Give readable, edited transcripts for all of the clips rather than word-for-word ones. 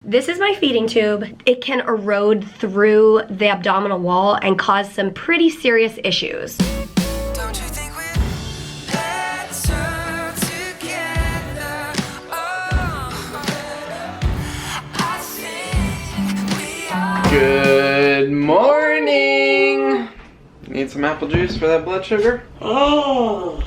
this is my feeding tube. It can erode through the abdominal wall and cause some pretty serious issues. Good morning! Need some apple juice for that blood sugar? Oh!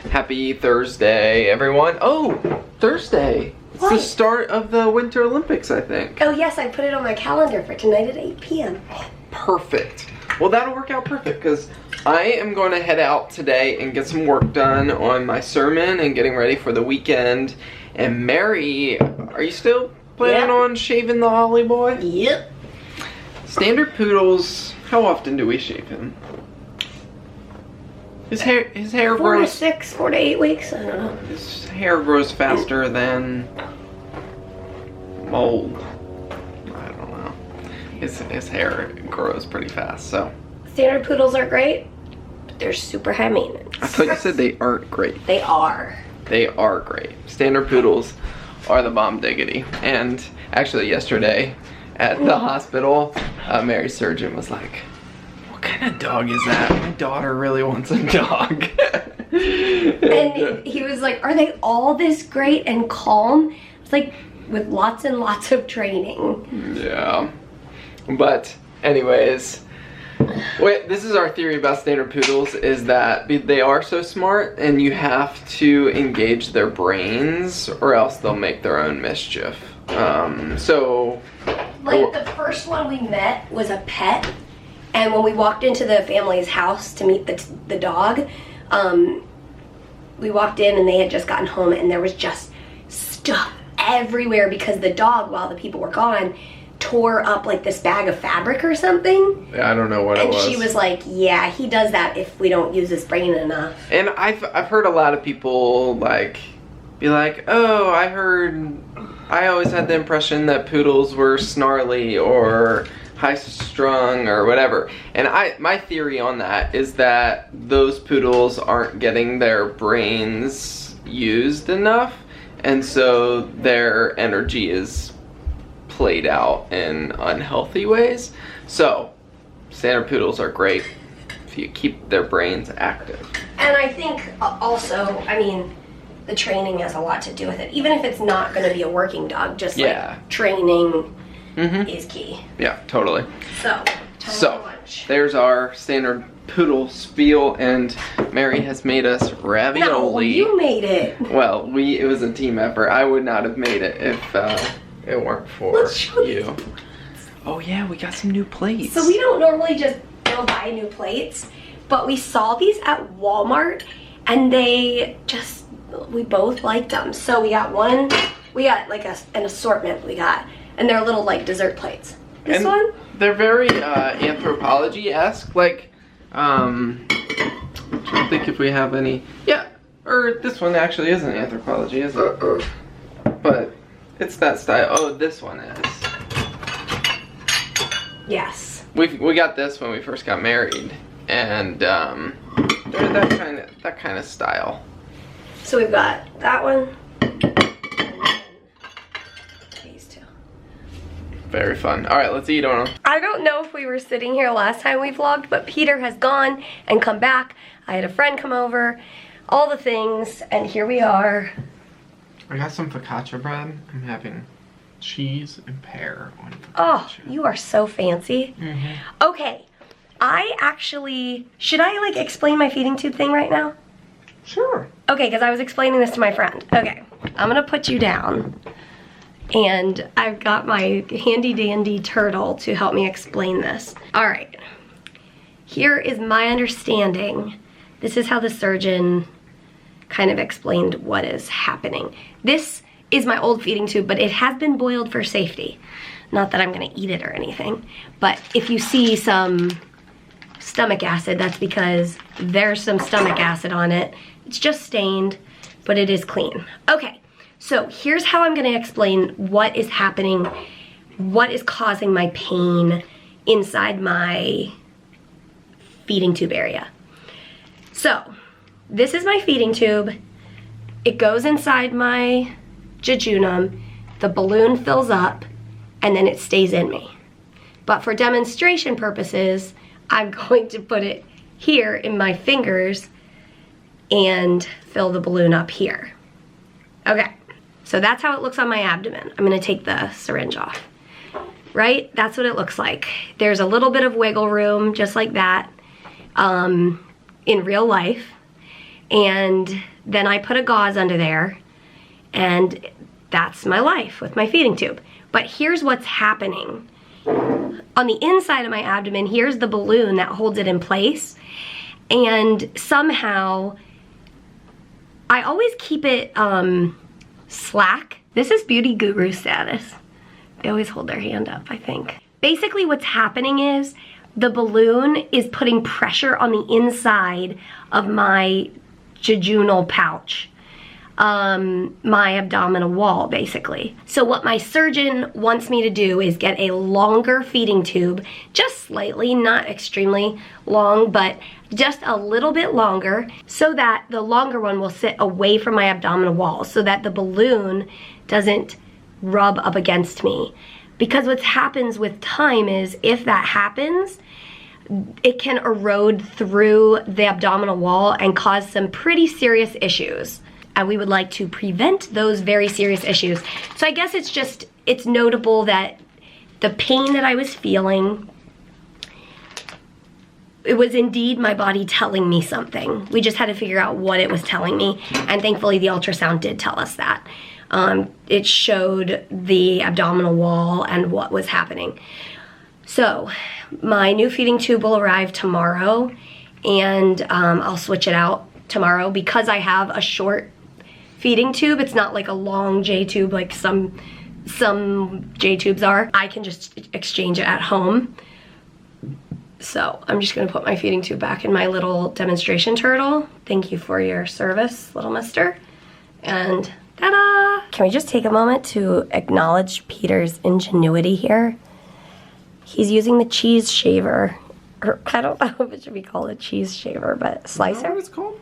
Happy Thursday, everyone. Oh, Thursday. It's the start of the Winter Olympics, I think. Oh yes, I put it on my calendar for tonight at 8 p.m. Oh, perfect. Well, that'll work out perfect because I am going to head out today and get some work done on my sermon and getting ready for the weekend. And Mary, are you still planning on shaving the Ollie boy? Yep. Standard Poodles, how often do we shave him? His hair 4 grows... to 6, 4 to 8 weeks, I don't know. His hair grows faster than mold. I don't know. His hair grows pretty fast, so. Standard Poodles are great, but they're super high maintenance. I thought you said they aren't great. They are. They are great. Standard Poodles are the bomb diggity. And actually yesterday at the hospital, Mary's surgeon was like, "What kind of dog is that? My daughter really wants a dog." And he was like, "Are they all this great and calm?" It's like, with lots and lots of training. Yeah. But anyways, this is our theory about Standard Poodles, is that they are so smart and you have to engage their brains or else they'll make their own mischief. Like the first one we met was a pet, and when we walked into the family's house to meet the dog, we walked in and they had just gotten home and there was just stuff everywhere because the dog, while the people were gone, tore up like this bag of fabric or something. Yeah, I don't know what it was. And she was like, "Yeah, he does that if we don't use his brain enough." And I've heard a lot of people be like, "Oh, I always had the impression that poodles were snarly or high-strung or whatever." And my theory on that is that those poodles aren't getting their brains used enough, and so their energy is played out in unhealthy ways. So, Standard Poodles are great if you keep their brains active. And I think also, I mean, the training has a lot to do with it. Even if it's not going to be a working dog, just like training is key. Yeah, totally. So, time for lunch. There's our Standard Poodle spiel, and Mary has made us ravioli. No, you made it. Well, it was a team effort. I would not have made it if it weren't for you. Oh yeah, we got some new plates. So we don't normally just go buy new plates, but we saw these at Walmart, and we both liked them. So we got like an assortment and they're little like dessert plates. This one? They're very anthropology-esque, like, I'm trying to think if we have any, or this one actually isn't anthropology, is it? But it's that style. Oh, this one is. Yes. We got this when we first got married, and they're that kind of style. So we've got that one, and then these two. Very fun. All right, let's eat on them. I don't know if we were sitting here last time we vlogged, but Peter has gone and come back. I had a friend come over, all the things, and here we are. I got some focaccia bread. I'm having cheese and pear on focaccia. Oh, you are so fancy. Okay, should I like explain my feeding tube thing right now? Sure. Okay, because I was explaining this to my friend. Okay, I'm gonna put you down. And I've got my handy dandy turtle to help me explain this. All right, here is my understanding. This is how the surgeon kind of explained what is happening. This is my old feeding tube, but it has been boiled for safety. Not that I'm gonna eat it or anything, but if you see some stomach acid, that's because there's some stomach acid on it. It's just stained, but it is clean. Okay, so here's how I'm gonna explain what is happening, what is causing my pain inside my feeding tube area. So, this is my feeding tube. It goes inside my jejunum, the balloon fills up, and then it stays in me. But for demonstration purposes, I'm going to put it here in my fingers and fill the balloon up here. Okay, so that's how it looks on my abdomen. I'm gonna take the syringe off. Right, that's what it looks like. There's a little bit of wiggle room, just like that, in real life. And then I put a gauze under there, and that's my life with my feeding tube. But here's what's happening. On the inside of my abdomen, here's the balloon that holds it in place. And somehow, I always keep it slack. This is beauty guru status. They always hold their hand up, I think. Basically what's happening is the balloon is putting pressure on the inside of my jejunal pouch. My abdominal wall, basically. So what my surgeon wants me to do is get a longer feeding tube, just slightly, not extremely long, but just a little bit longer, so that the longer one will sit away from my abdominal wall, so that the balloon doesn't rub up against me. Because what happens with time is, if that happens, it can erode through the abdominal wall and cause some pretty serious issues. And we would like to prevent those very serious issues. So I guess it's notable that the pain that I was feeling, it was indeed my body telling me something. We just had to figure out what it was telling me. And thankfully the ultrasound did tell us that. It showed the abdominal wall and what was happening. So my new feeding tube will arrive tomorrow, and I'll switch it out tomorrow because I have a short feeding tube. It's not like a long J tube like some J tubes are. I can just exchange it at home. So I'm just gonna put my feeding tube back in my little demonstration turtle. Thank you for your service, little mister. And ta-da! Can we just take a moment to acknowledge Peter's ingenuity here? He's using the cheese shaver. Or I don't know if it should be called a cheese shaver, but slicer? Is that what it's called?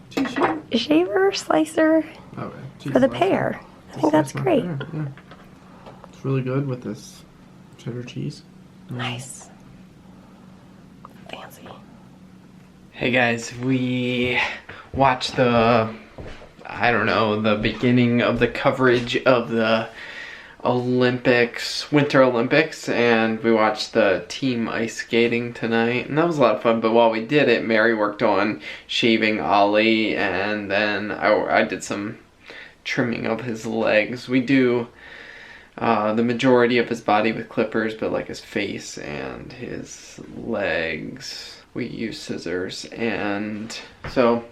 Cheese shaver? Shaver, slicer, Okay. for the pear. I think that's great. Pear, yeah. It's really good with this cheddar cheese. Nice. Fancy. Hey guys, we watched the beginning of the coverage of the Winter Olympics, and we watched the team ice skating tonight, and that was a lot of fun. But while we did it, Mary worked on shaving Ollie, and then I did some trimming of his legs. We do the majority of his body with clippers, but like his face and his legs, we use scissors. And so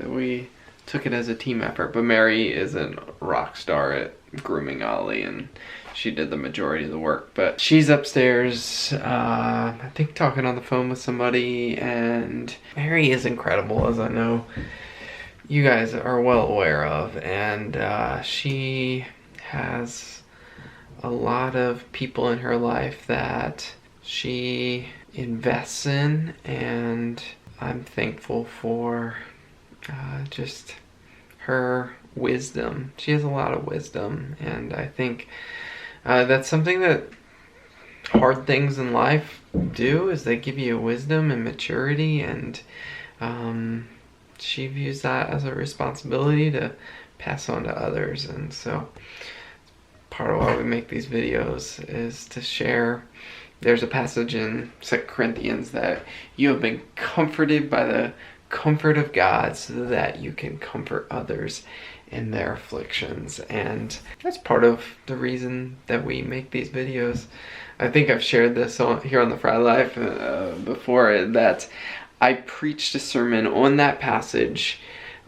we took it as a team effort, but Mary is a rock star at grooming Ollie, and she did the majority of the work. But she's upstairs, I think talking on the phone with somebody, and Mary is incredible, as I know you guys are well aware of, and she has a lot of people in her life that she invests in, and I'm thankful for just her wisdom. She has a lot of wisdom, and I think that's something that hard things in life do, is they give you wisdom and maturity, and she views that as a responsibility to pass on to others. And so part of why we make these videos is to share. There's a passage in 2 Corinthians that you have been comforted by the comfort of God so that you can comfort others in their afflictions. And that's part of the reason that we make these videos. I think I've shared this here on the Frey Life before, that I preached a sermon on that passage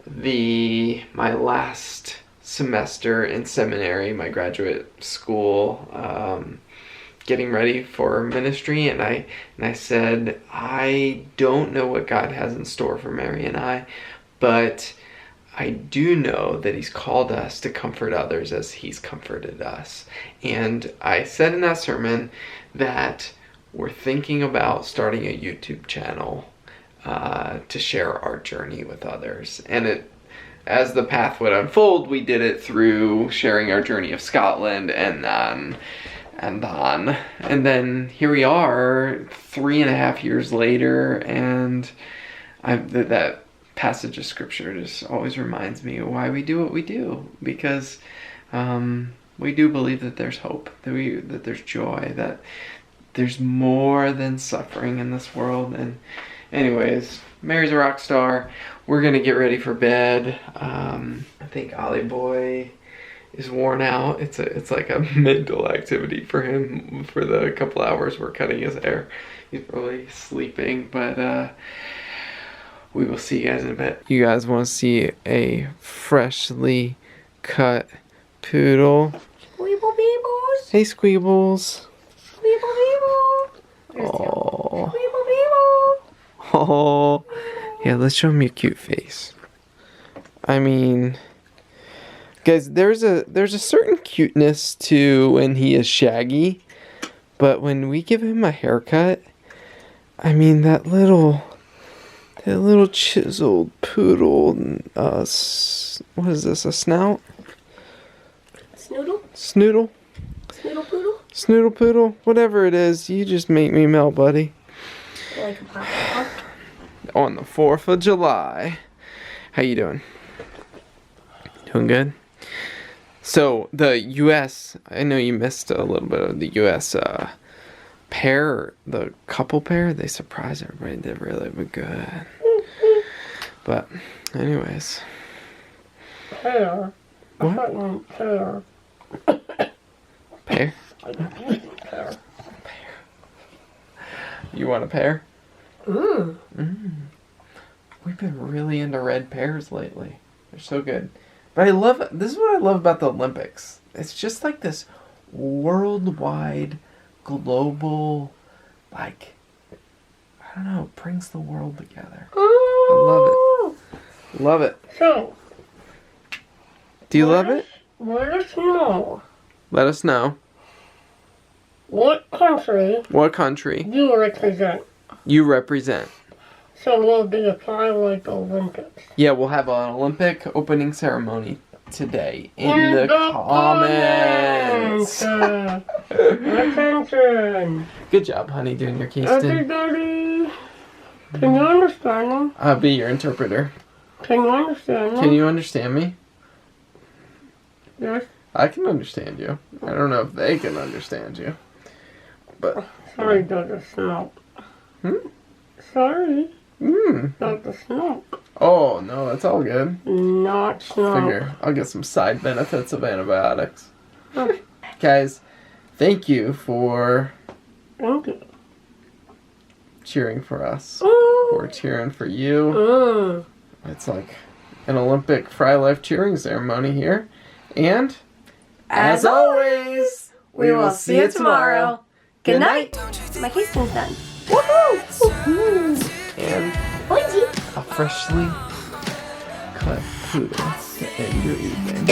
my last semester in seminary, my graduate school, getting ready for ministry, and I said, I don't know what God has in store for Mary and I, but I do know that he's called us to comfort others as he's comforted us. And I said in that sermon that we're thinking about starting a YouTube channel to share our journey with others. And as the path would unfold, we did it through sharing our journey of Scotland, and then And then here we are 3.5 years later, and that passage of scripture just always reminds me of why we do what we do, because we do believe that there's hope, that there's joy, that there's more than suffering in this world. And anyways, Mary's a rock star. We're gonna get ready for bed. I think Ollie boy is worn out. It's like a mental activity for him for the couple hours we're cutting his hair. He's probably sleeping, but we will see you guys in a bit. You guys want to see a freshly cut poodle? Squeeble beebles. Hey, Squeebles. Squeeble beeble. Oh. Squeeble beeble. Oh. Yeah, let's show him your cute face. I mean, guys, there's a certain cuteness to when he is shaggy, but when we give him a haircut, I mean that little chiseled poodle, what is this, a snout? Snoodle? Snoodle? Snoodle poodle? Snoodle poodle, whatever it is, you just make me melt, buddy. Like a popcorn. On the 4th of July. How you doing? Doing good? So, the U.S., I know you missed a little bit of the U.S. Pair, the couple pair, they surprised everybody. They really were good. But, anyways. Pear. What? Pear. Pear? Pear. You want a pear? Mmm. We've been really into red pears lately. They're so good. But this is what I love about the Olympics. It's just like this worldwide, global, like, I don't know, brings the world together. I love it. Love it. So, Do you love it? let us know Let us know. what country What country you represent. you represent. So we'll do a like Olympics. Yeah, we'll have an Olympic opening ceremony today in the comments. Attention. Good job, honey, doing your case. Everybody. Can you understand me? I'll be your interpreter. Can you understand me? Can you understand me? Yes. I can understand you. I don't know if they can understand you. But Sorry, Dr. Snow. Sorry, Dr. Snow. oh no, that's all good. Not Snow. Figure I'll get some side benefits of antibiotics. Guys, thank you for Thank you. cheering for us. Mm. We're cheering for you. Mm. It's like an Olympic Fry Life cheering ceremony here. And as always, we will see you tomorrow. Good night. My casting's done. Woohoo! And Pointy. a freshly cut poodle to end your evening.